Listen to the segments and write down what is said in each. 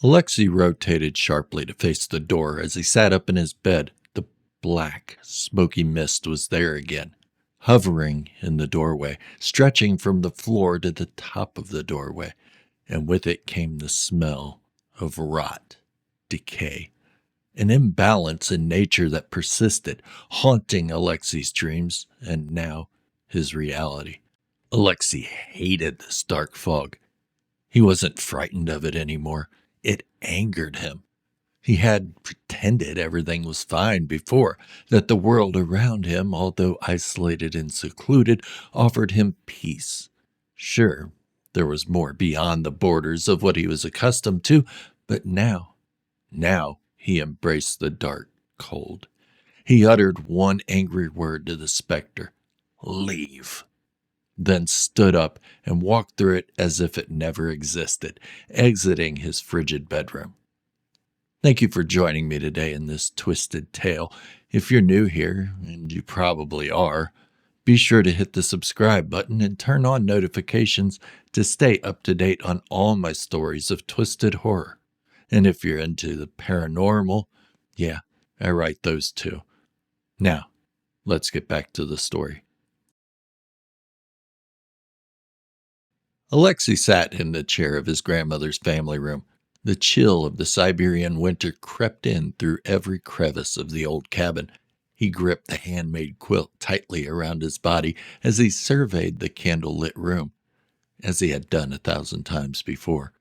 Alexei rotated sharply to face the door as he sat up in his bed. The black, smoky mist was there again, hovering in the doorway, stretching from the floor to the top of the doorway, and with it came the smell of rot, decay, an imbalance in nature that persisted, haunting Alexei's dreams and now his reality. Alexei hated this dark fog. He wasn't frightened of it anymore. It angered him. He had pretended everything was fine before, that the world around him, although isolated and secluded, offered him peace. Sure, there was more beyond the borders of what he was accustomed to, but now he embraced the dark cold. He uttered one angry word to the specter, "Leave," then stood up and walked through it as if it never existed, exiting his frigid bedroom. Thank you for joining me today in this twisted tale. If you're new here, and you probably are, be sure to hit the subscribe button and turn on notifications to stay up to date on all my stories of twisted horror. And if you're into the paranormal, yeah, I write those too. Now, let's get back to the story. Alexei sat in the chair of his grandmother's family room. The chill of the Siberian winter crept in through every crevice of the old cabin. He gripped the handmade quilt tightly around his body as he surveyed the candle-lit room, as he had done 1,000 times before.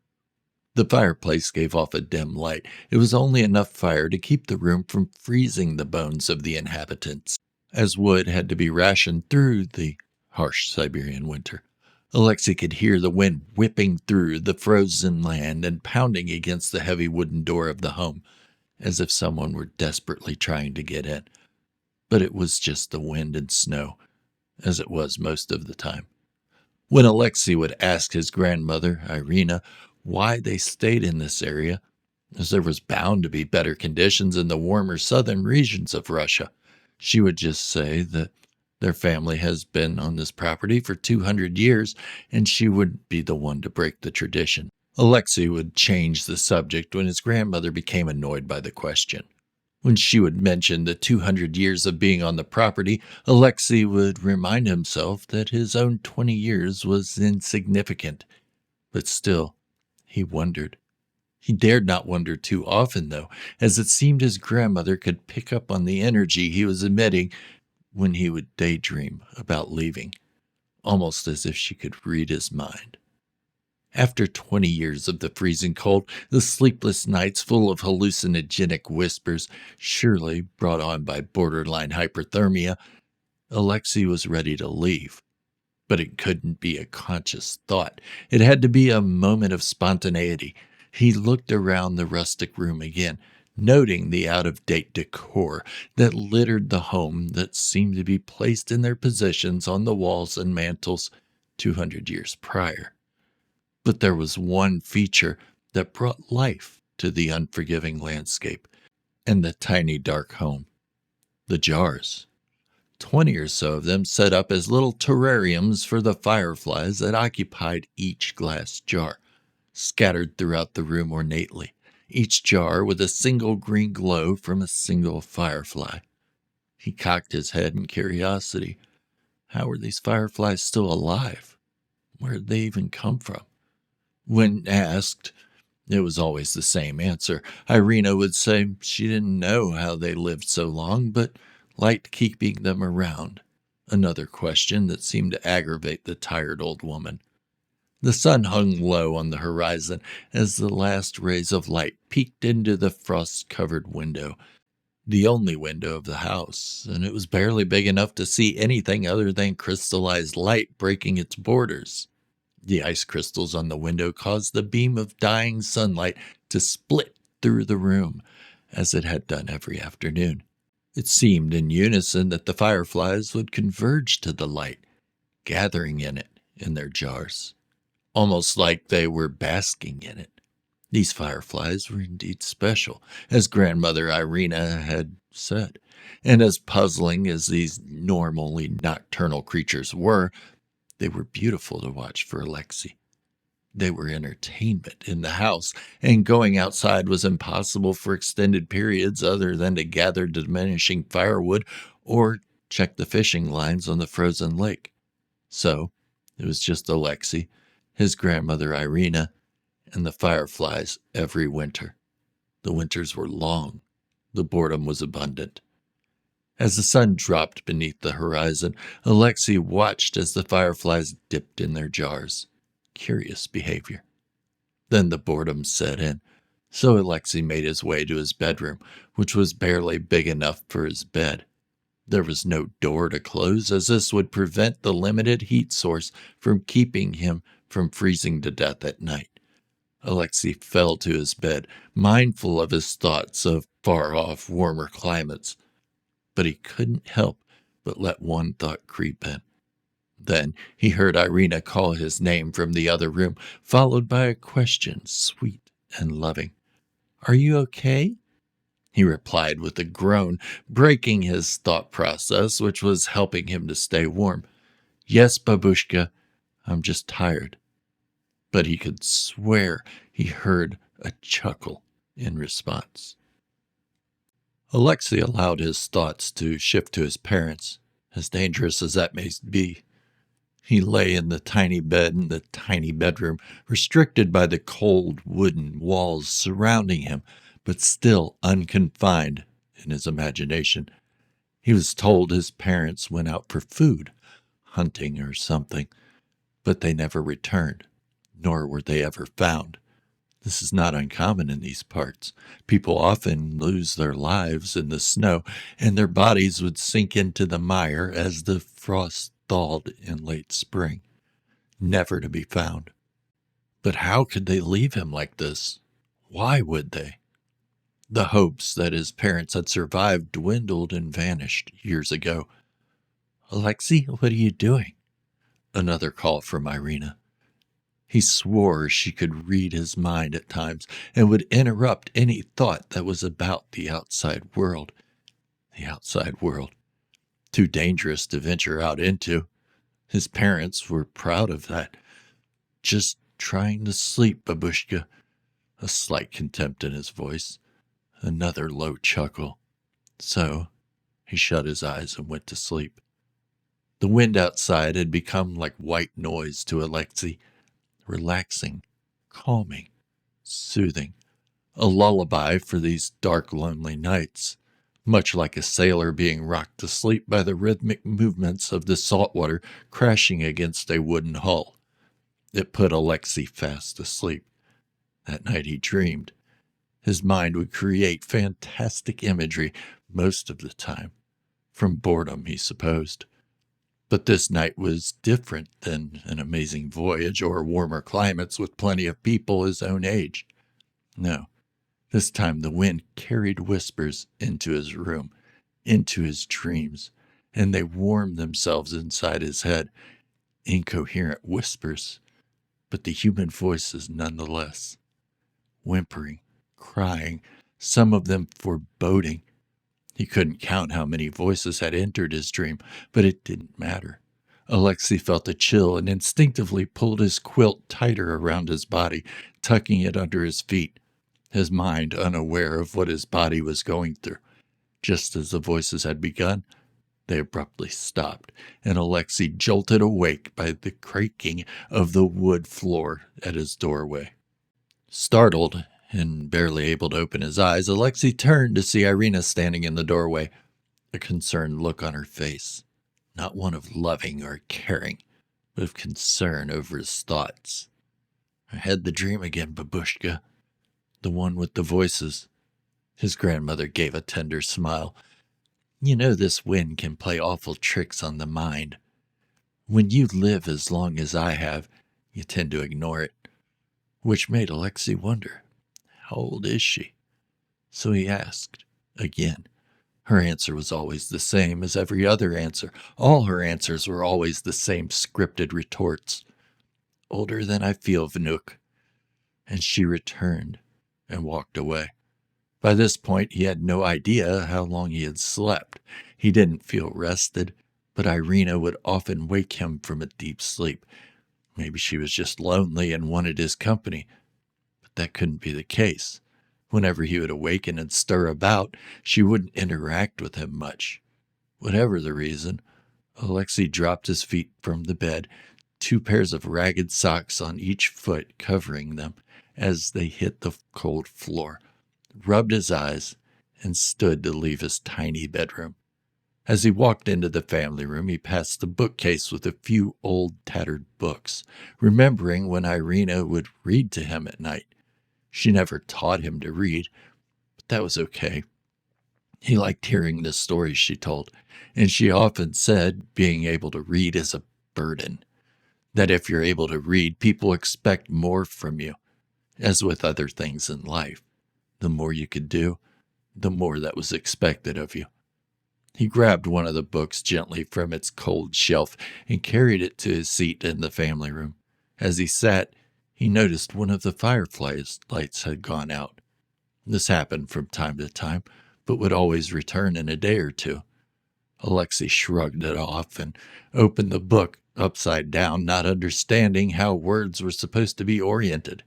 The fireplace gave off a dim light. It was only enough fire to keep the room from freezing the bones of the inhabitants, as wood had to be rationed through the harsh Siberian winter. Alexei could hear the wind whipping through the frozen land and pounding against the heavy wooden door of the home, as if someone were desperately trying to get in. But it was just the wind and snow, as it was most of the time. When Alexei would ask his grandmother, Irina, why they stayed in this area, as there was bound to be better conditions in the warmer southern regions of Russia, she would just say that their family has been on this property for 200 years, and she would be the one to break the tradition. Alexei would change the subject when his grandmother became annoyed by the question. When she would mention the 200 years of being on the property, Alexei would remind himself that his own 20 years was insignificant. But still, he wondered. He dared not wonder too often, though, as it seemed his grandmother could pick up on the energy he was emitting when he would daydream about leaving, almost as if she could read his mind. After 20 years of the freezing cold, the sleepless nights full of hallucinogenic whispers, surely brought on by borderline hyperthermia, Alexei was ready to leave. But it couldn't be a conscious thought. It had to be a moment of spontaneity. He looked around the rustic room again, noting the out-of-date decor that littered the home that seemed to be placed in their positions on the walls and mantels 200 years prior. But there was one feature that brought life to the unforgiving landscape and the tiny dark home. The jars. 20 or so of them set up as little terrariums for the fireflies that occupied each glass jar, scattered throughout the room ornately, each jar with a single green glow from a single firefly. He cocked his head in curiosity. How were these fireflies still alive? Where did they even come from? When asked, it was always the same answer. Irina would say she didn't know how they lived so long, but liked keeping them around. Another question that seemed to aggravate the tired old woman. The sun hung low on the horizon as the last rays of light peeked into the frost-covered window, the only window of the house, and it was barely big enough to see anything other than crystallized light breaking its borders. The ice crystals on the window caused the beam of dying sunlight to split through the room, as it had done every afternoon. It seemed in unison that the fireflies would converge to the light, gathering in it in their jars, almost like they were basking in it. These fireflies were indeed special, as grandmother Irina had said, and as puzzling as these normally nocturnal creatures were, they were beautiful to watch for Alexei. They were entertainment in the house, and going outside was impossible for extended periods other than to gather diminishing firewood or check the fishing lines on the frozen lake. So it was just Alexei, his grandmother Irina, and the Fireflies every winter. The winters were long. The boredom was abundant. As the sun dropped beneath the horizon, Alexei watched as the Fireflies dipped in their jars. Curious behavior. Then the boredom set in, so Alexei made his way to his bedroom, which was barely big enough for his bed. There was no door to close, as this would prevent the limited heat source from keeping him from freezing to death at night. Alexei fell to his bed, mindful of his thoughts of far-off, warmer climates. But he couldn't help but let one thought creep in. Then he heard Irina call his name from the other room, followed by a question, sweet and loving. "Are you okay?" He replied with a groan, breaking his thought process, which was helping him to stay warm. "Yes, babushka, I'm just tired." But he could swear he heard a chuckle in response. Alexei allowed his thoughts to shift to his parents, as dangerous as that may be. He lay in the tiny bed in the tiny bedroom, restricted by the cold wooden walls surrounding him, but still unconfined in his imagination. He was told his parents went out for food, hunting or something, but they never returned, nor were they ever found. This is not uncommon in these parts. People often lose their lives in the snow, and their bodies would sink into the mire as the frost thawed in late spring, never to be found. But how could they leave him like this? Why would they? The hopes that his parents had survived dwindled and vanished years ago. "Alexei, what are you doing?" Another call from Irina. He swore she could read his mind at times and would interrupt any thought that was about the outside world. The outside world. Too dangerous to venture out into. His parents were proud of that. "Just trying to sleep, babushka." A slight contempt in his voice. Another low chuckle. So he shut his eyes and went to sleep. The wind outside had become like white noise to Alexei. Relaxing, calming, soothing, a lullaby for these dark, lonely nights, much like a sailor being rocked to sleep by the rhythmic movements of the salt water crashing against a wooden hull. It put Alexei fast asleep. That night he dreamed. His mind would create fantastic imagery most of the time, from boredom, he supposed. But this night was different than an amazing voyage or warmer climates with plenty of people his own age. No, this time the wind carried whispers into his room, into his dreams, and they warmed themselves inside his head. Incoherent whispers, but the human voices nonetheless. Whimpering, crying, some of them foreboding. He couldn't count how many voices had entered his dream, but it didn't matter. Alexei felt a chill and instinctively pulled his quilt tighter around his body, tucking it under his feet, his mind unaware of what his body was going through. Just as the voices had begun, they abruptly stopped, and Alexei jolted awake by the creaking of the wood floor at his doorway. Startled and barely able to open his eyes, Alexei turned to see Irina standing in the doorway, a concerned look on her face, not one of loving or caring, but of concern over his thoughts. "I had the dream again, babushka, the one with the voices." His grandmother gave a tender smile. "You know this wind can play awful tricks on the mind. When you live as long as I have, you tend to ignore it." Which made Alexei wonder, how old is she? So he asked again. Her answer was always the same as every other answer. All her answers were always the same scripted retorts. "Older than I feel, Vnuk." And she returned and walked away. By this point, he had no idea how long he had slept. He didn't feel rested, but Irina would often wake him from a deep sleep. Maybe she was just lonely and wanted his company, but that couldn't be the case. Whenever he would awaken and stir about, she wouldn't interact with him much. Whatever the reason, Alexei dropped his feet from the bed, 2 pairs of ragged socks on each foot covering them as they hit the cold floor, rubbed his eyes, and stood to leave his tiny bedroom. As he walked into the family room, he passed the bookcase with a few old, tattered books, remembering when Irina would read to him at night. She never taught him to read, but that was okay. He liked hearing the stories she told, and she often said being able to read is a burden. That if you're able to read, people expect more from you. As with other things in life, the more you could do, the more that was expected of you. He grabbed one of the books gently from its cold shelf and carried it to his seat in the family room. As he sat, he noticed one of the Fireflies' lights had gone out. This happened from time to time, but would always return in a day or two. Alexei shrugged it off and opened the book upside down, not understanding how words were supposed to be oriented.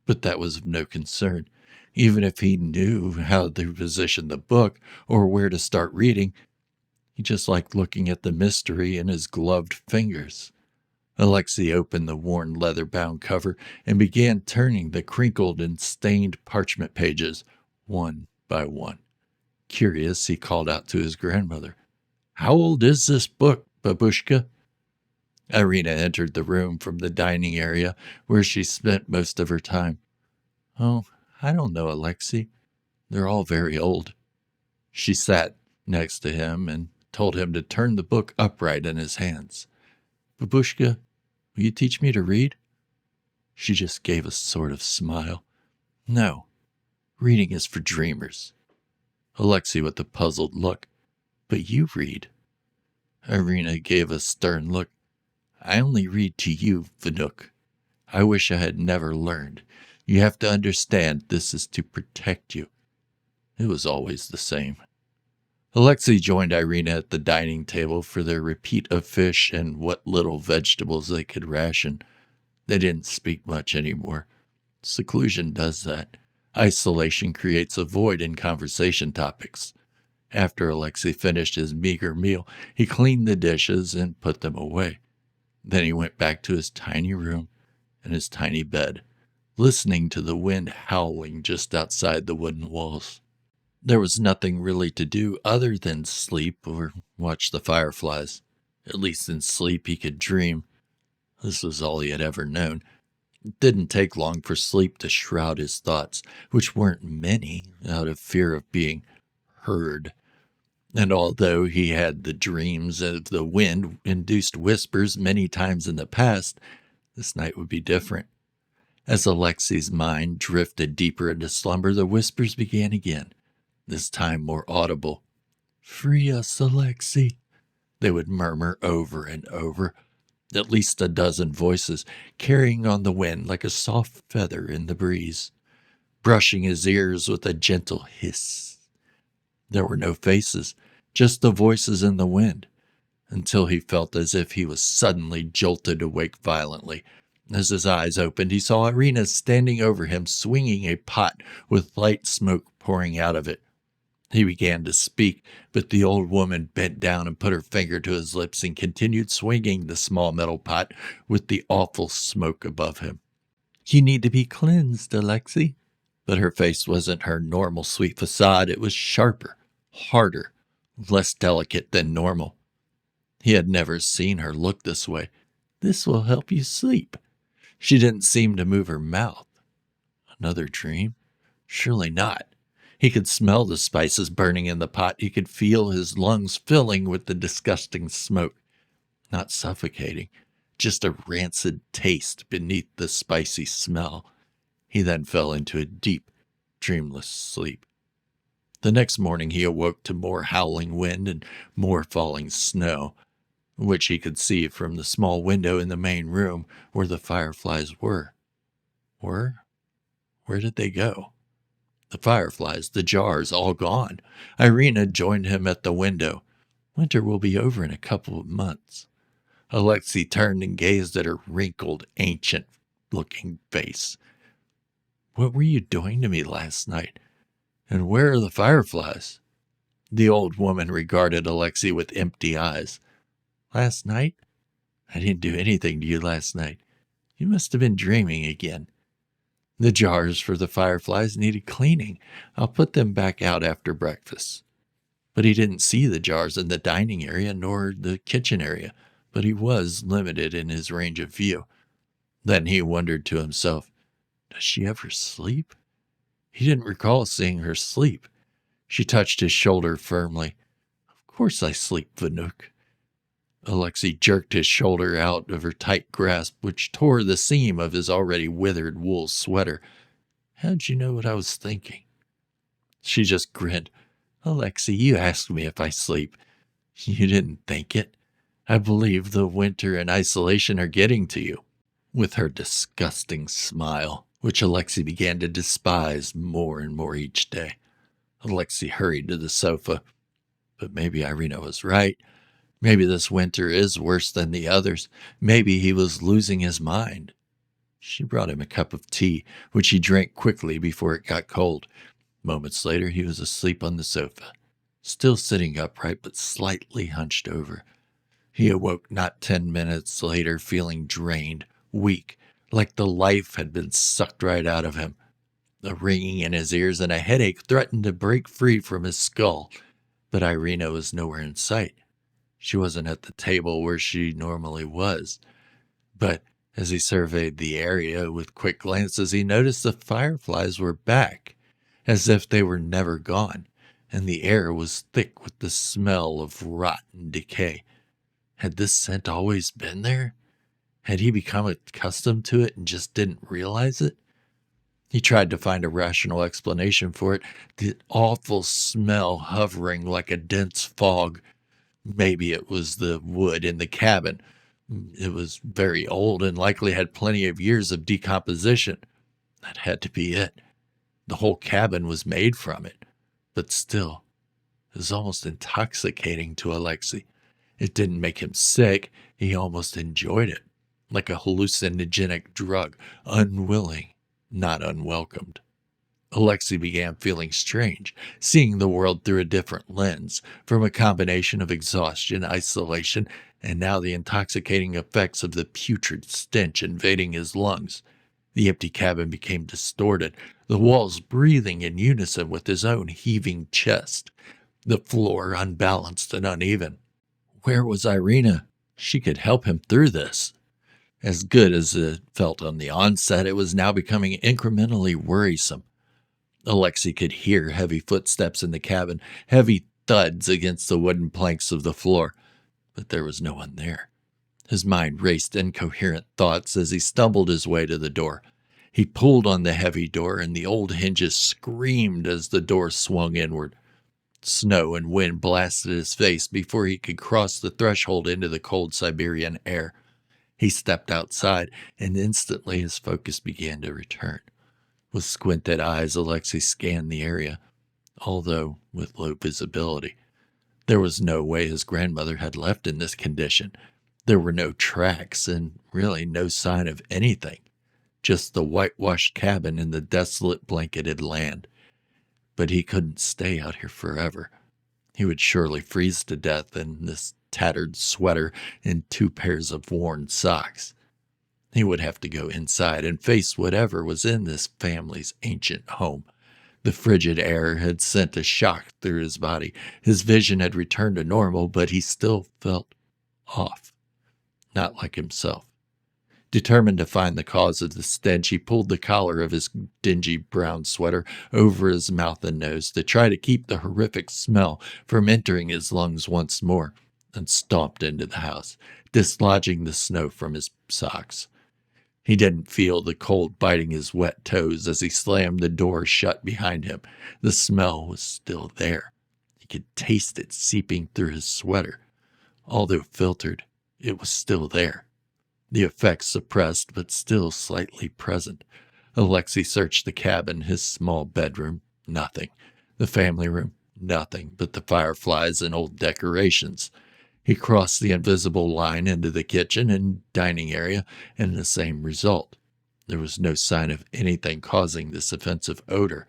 But that was of no concern. Even if he knew how to position the book or where to start reading, he just liked looking at the mystery in his gloved fingers. Alexei opened the worn leather-bound cover and began turning the crinkled and stained parchment pages one by one. Curious, he called out to his grandmother, "How old is this book, babushka?" Irina entered the room from the dining area where she spent most of her time. "Oh, I don't know, Alexei. They're all very old." She sat next to him and told him to turn the book upright in his hands. "Babushka, will you teach me to read?" She just gave a sort of smile. "No, reading is for dreamers." Alexei with a puzzled look. "But you read." Irina gave a stern look. "I only read to you, Vnuk. I wish I had never learned. You have to understand this is to protect you." It was always the same. Alexei joined Irina at the dining table for their repeat of fish and what little vegetables they could ration. They didn't speak much anymore. Seclusion does that. Isolation creates a void in conversation topics. After Alexei finished his meager meal, he cleaned the dishes and put them away. Then he went back to his tiny room and his tiny bed, listening to the wind howling just outside the wooden walls. There was nothing really to do other than sleep or watch the fireflies. At least in sleep he could dream. This was all he had ever known. It didn't take long for sleep to shroud his thoughts, which weren't many, out of fear of being heard. And although he had the dreams of the wind-induced whispers many times in the past, this night would be different. As Alexei's mind drifted deeper into slumber, the whispers began again, this time more audible. "Free us, Alexei," they would murmur over and over, at least a dozen voices, carrying on the wind like a soft feather in the breeze, brushing his ears with a gentle hiss. There were no faces, just the voices in the wind, until he felt as if he was suddenly jolted awake violently. As his eyes opened, he saw Irina standing over him, swinging a pot with light smoke pouring out of it. He began to speak, but the old woman bent down and put her finger to his lips and continued swinging the small metal pot with the awful smoke above him. "You need to be cleansed, Alexei." But her face wasn't her normal sweet facade. It was sharper, harder, less delicate than normal. He had never seen her look this way. "This will help you sleep." She didn't seem to move her mouth. Another dream? Surely not. He could smell the spices burning in the pot. He could feel his lungs filling with the disgusting smoke. Not suffocating, just a rancid taste beneath the spicy smell. He then fell into a deep, dreamless sleep. The next morning he awoke to more howling wind and more falling snow, which he could see from the small window in the main room where the fireflies were. Where did they go? The fireflies, the jars, all gone. Irina joined him at the window. Winter will be over in a couple of months. Alexei turned and gazed at her wrinkled, ancient-looking face. "What were you doing to me last night? And where are the fireflies?" The old woman regarded Alexei with empty eyes. "Last night? I didn't do anything to you last night. You must have been dreaming again. The jars for the fireflies needed cleaning. I'll put them back out after breakfast." But he didn't see the jars in the dining area nor the kitchen area, but he was limited in his range of view. Then he wondered to himself, does she ever sleep? He didn't recall seeing her sleep. She touched his shoulder firmly. "Of course I sleep, Vanook." Alexei jerked his shoulder out of her tight grasp, which tore the seam of his already withered wool sweater. "How'd you know what I was thinking?" She just grinned. "Alexei, you asked me if I sleep. You didn't think it. I believe the winter and isolation are getting to you." With her disgusting smile, which Alexei began to despise more and more each day, Alexei hurried to the sofa. But maybe Irina was right. Maybe this winter is worse than the others. Maybe he was losing his mind. She brought him a cup of tea, which he drank quickly before it got cold. Moments later, he was asleep on the sofa, still sitting upright but slightly hunched over. He awoke not 10 minutes later, feeling drained, weak, like the life had been sucked right out of him. A ringing in his ears and a headache threatened to break free from his skull, but Irina was nowhere in sight. She wasn't at the table where she normally was. But as he surveyed the area with quick glances, he noticed the fireflies were back, as if they were never gone, and the air was thick with the smell of rotten decay. Had this scent always been there? Had he become accustomed to it and just didn't realize it? He tried to find a rational explanation for it, the awful smell hovering like a dense fog. Maybe it was the wood in the cabin. It was very old and likely had plenty of years of decomposition. That had to be it. The whole cabin was made from it. But still, it was almost intoxicating to Alexei. It didn't make him sick. He almost enjoyed it, like a hallucinogenic drug, unwilling, not unwelcomed. Alexei began feeling strange, seeing the world through a different lens, from a combination of exhaustion, isolation, and now the intoxicating effects of the putrid stench invading his lungs. The empty cabin became distorted, the walls breathing in unison with his own heaving chest, the floor unbalanced and uneven. Where was Irina? She could help him through this. As good as it felt on the onset, it was now becoming incrementally worrisome. Alexei could hear heavy footsteps in the cabin, heavy thuds against the wooden planks of the floor, but there was no one there. His mind raced incoherent thoughts as he stumbled his way to the door. He pulled on the heavy door, and the old hinges screamed as the door swung inward. Snow and wind blasted his face before he could cross the threshold into the cold Siberian air. He stepped outside, and instantly his focus began to return. With squinted eyes, Alexei scanned the area, although with low visibility. There was no way his grandmother had left in this condition. There were no tracks, and really no sign of anything. Just the whitewashed cabin and the desolate blanketed land. But he couldn't stay out here forever. He would surely freeze to death in this tattered sweater and 2 pairs of worn socks. He would have to go inside and face whatever was in this family's ancient home. The frigid air had sent a shock through his body. His vision had returned to normal, but he still felt off, not like himself. Determined to find the cause of the stench, he pulled the collar of his dingy brown sweater over his mouth and nose to try to keep the horrific smell from entering his lungs once more, and stomped into the house, dislodging the snow from his socks. He didn't feel the cold biting his wet toes as he slammed the door shut behind him. The smell was still there. He could taste it seeping through his sweater. Although filtered, it was still there. The effects suppressed, but still slightly present. Alexei searched the cabin, his small bedroom, nothing. The family room, nothing but the fireflies and old decorations. He crossed the invisible line into the kitchen and dining area, and the same result. There was no sign of anything causing this offensive odor.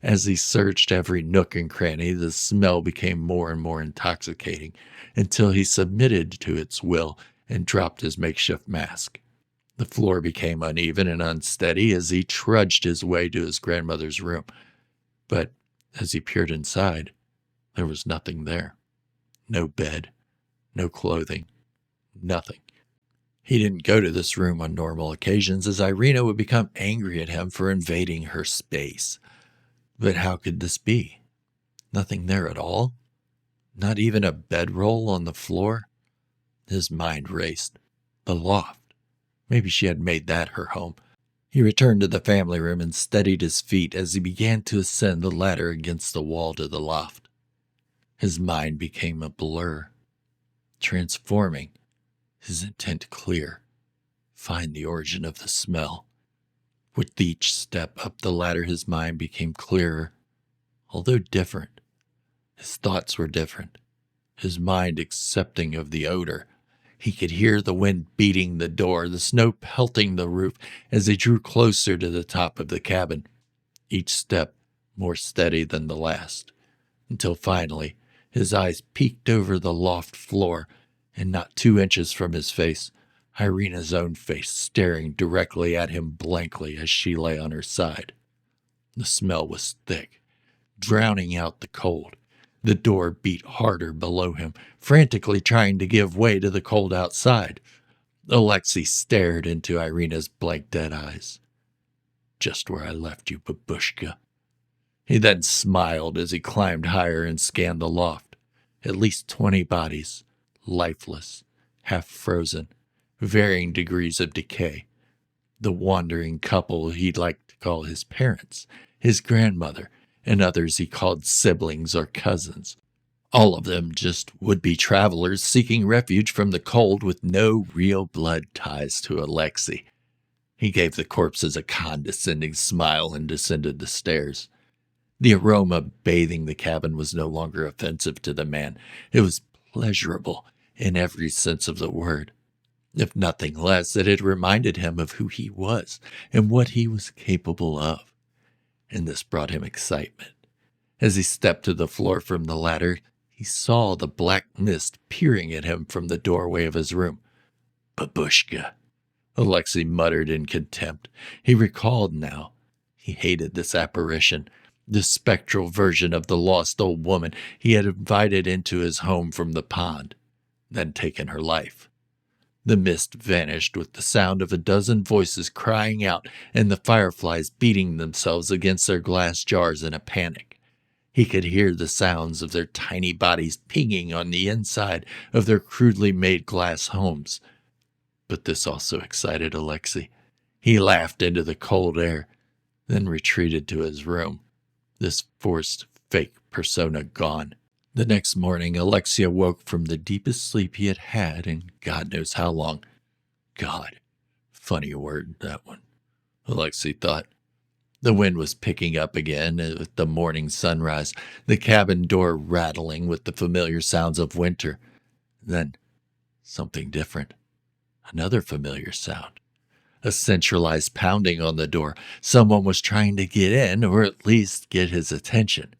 As he searched every nook and cranny, the smell became more and more intoxicating until he submitted to its will and dropped his makeshift mask. The floor became uneven and unsteady as he trudged his way to his grandmother's room. But as he peered inside, there was nothing there. No bed, no clothing, nothing. He didn't go to this room on normal occasions, as Irina would become angry at him for invading her space. But how could this be? Nothing there at all? Not even a bedroll on the floor? His mind raced. The loft. Maybe she had made that her home. He returned to the family room and steadied his feet as he began to ascend the ladder against the wall to the loft. His mind became a blur, transforming, his intent clear. Find the origin of the smell. With each step up the ladder, his mind became clearer, although different. His thoughts were different, his mind accepting of the odor. He could hear the wind beating the door, the snow pelting the roof as he drew closer to the top of the cabin, each step more steady than the last, until finally his eyes peeked over the loft floor, and not 2 inches from his face, Irina's own face staring directly at him blankly as she lay on her side. The smell was thick, drowning out the cold. The door beat harder below him, frantically trying to give way to the cold outside. Alexei stared into Irina's blank dead eyes. Just where I left you, babushka. He then smiled as he climbed higher and scanned the loft. At least 20 bodies, lifeless, half frozen, varying degrees of decay. The wandering couple he'd like to call his parents, his grandmother, and others he called siblings or cousins. All of them just would-be travelers seeking refuge from the cold with no real blood ties to Alexei. He gave the corpses a condescending smile and descended the stairs. The aroma bathing the cabin was no longer offensive to the man. It was pleasurable in every sense of the word. If nothing less, it had reminded him of who he was and what he was capable of. And this brought him excitement. As he stepped to the floor from the ladder, he saw the black mist peering at him from the doorway of his room. Babushka, Alexei muttered in contempt. He recalled now. He hated this apparition, this spectral version of the lost old woman he had invited into his home from the pond, then taken her life. The mist vanished with the sound of a dozen voices crying out and the fireflies beating themselves against their glass jars in a panic. He could hear the sounds of their tiny bodies pinging on the inside of their crudely made glass homes. But this also excited Alexei. He laughed into the cold air, then retreated to his room, this forced, fake persona gone. The next morning, Alexei awoke from the deepest sleep he had had in God knows how long. God. Funny word, that one, Alexei thought. The wind was picking up again with the morning sunrise, the cabin door rattling with the familiar sounds of winter. Then, something different. Another familiar sound. A centralized pounding on the door. Someone was trying to get in, or at least get his attention.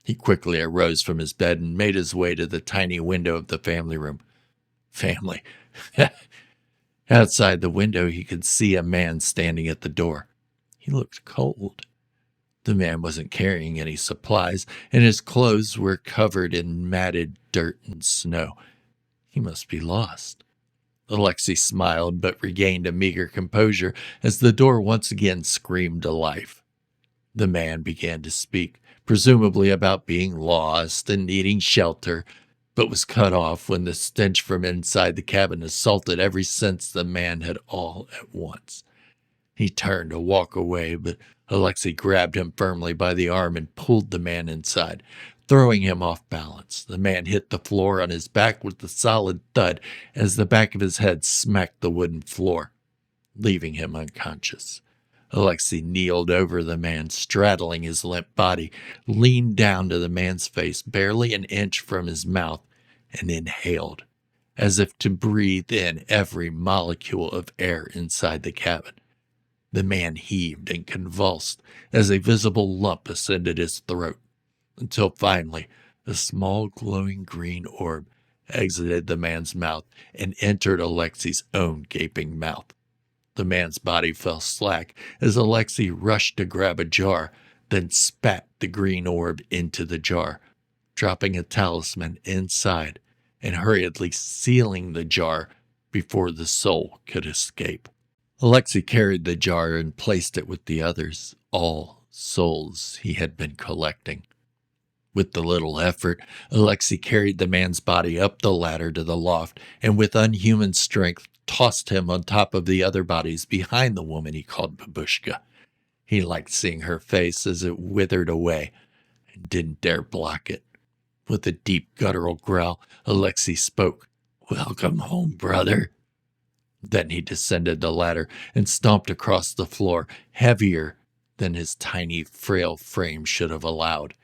He quickly arose from his bed and made his way to the tiny window of the family room. Family. Outside the window, he could see a man standing at the door. He looked cold. The man wasn't carrying any supplies, and his clothes were covered in matted dirt and snow. He must be lost. Alexei smiled, but regained a meager composure as the door once again screamed to life. The man began to speak, presumably about being lost and needing shelter, but was cut off when the stench from inside the cabin assaulted every sense the man had all at once. He turned to walk away, but Alexei grabbed him firmly by the arm and pulled the man inside, throwing him off balance. The man hit the floor on his back with a solid thud as the back of his head smacked the wooden floor, leaving him unconscious. Alexei kneeled over the man, straddling his limp body, leaned down to the man's face, barely an inch from his mouth, and inhaled. as if to breathe in every molecule of air inside the cabin. The man heaved and convulsed as a visible lump ascended his throat, until finally a small glowing green orb exited the man's mouth and entered Alexei's own gaping mouth. The man's body fell slack as Alexei rushed to grab a jar, then spat the green orb into the jar, dropping a talisman inside and hurriedly sealing the jar before the soul could escape. Alexei carried the jar and placed it with the others, all souls he had been collecting. With the little effort, Alexei carried the man's body up the ladder to the loft and with unhuman strength tossed him on top of the other bodies behind the woman he called Babushka. He liked seeing her face as it withered away and didn't dare block it. With a deep guttural growl, Alexei spoke, "Welcome home, brother." Then he descended the ladder and stomped across the floor, heavier than his tiny, frail frame should have allowed.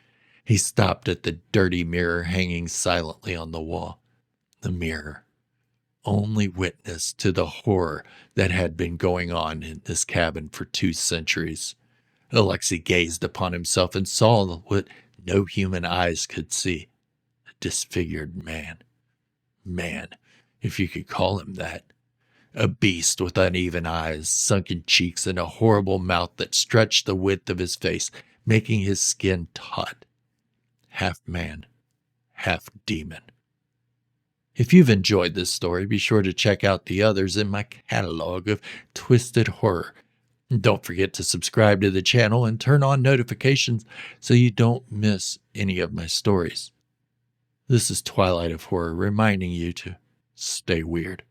He stopped at the dirty mirror hanging silently on the wall. The mirror, only witness to the horror that had been going on in this cabin for 2 centuries. Alexei gazed upon himself and saw what no human eyes could see. A disfigured man. Man, if you could call him that. A beast with uneven eyes, sunken cheeks, and a horrible mouth that stretched the width of his face, making his skin taut. Half man, half demon. If you've enjoyed this story, be sure to check out the others in my catalog of twisted horror. Don't forget to subscribe to the channel and turn on notifications so you don't miss any of my stories. This is Twilight of Horror reminding you to stay weird.